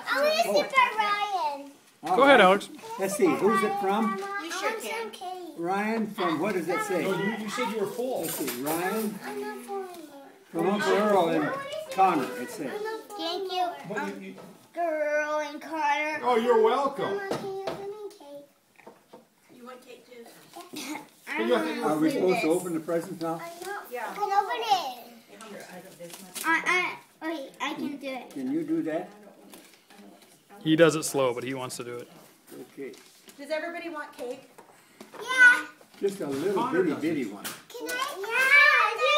I want to sit by Ryan. Go ahead, Alex. Let's see, who's it from? You sure can. Ryan from, what does it say? Oh, you said you were full. Let's see, Ryan I'm not full anymore. from Uncle Earl and Connor, it says. Thank you, girl and Connor. Oh, you're welcome. Mama, can you give me cake? You want cake too? Are we supposed to open the presents now? Yeah. I can open it. I can do it. Can you do that? He does it slow, but he wants to do it. Okay. Does everybody want cake? Yeah. Just a little bitty one. Can I? Yeah, I do.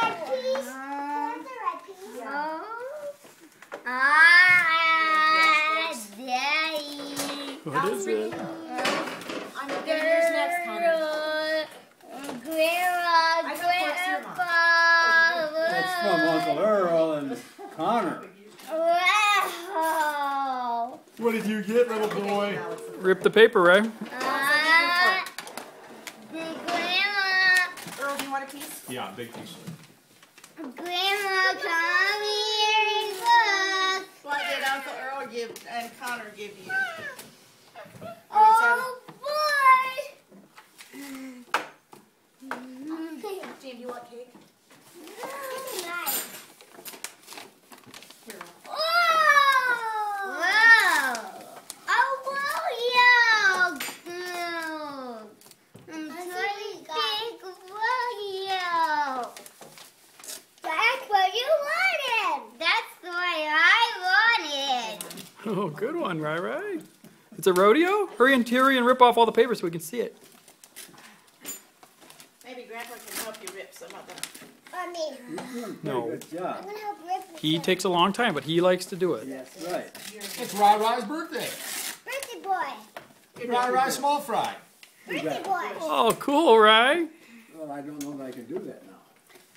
Red piece. Can the red piece? Yeah. Daddy. What is it? I'm gonna get yours next time. That's from Uncle Earl and Connor. Wow. What did you get, little boy? Rip the paper, Ray. The grandma. Earl, do you want a piece? Yeah, big piece. Grandma, come here and look. What did Uncle Earl give and Connor give you? Oh boy. Jane, do you want cake? Nice. Here. Wow. Oh, wow. I'm trying to think wow. That's what you wanted. That's what I wanted. Oh, good one, Ray. It's a rodeo? Hurry and rip off all the paper so we can see it. Maybe Grandpa can help you rip some of them. For me. You're doing a No. pretty good job. I'm going to help rip it. He takes a long time, but he likes to do it. That's right. It's Rai Rai's birthday. Birthday boy. Rai Rai small fry. Birthday boy. Oh, cool, Ray. Well, I don't know that I can do that now.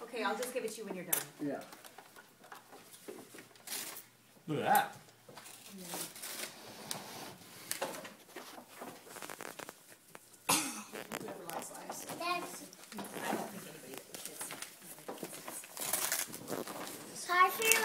Okay, I'll just give it to you when you're done. Yeah. Look at that. Whoever likes slice. That's I don't think anybody that kids. hard for you,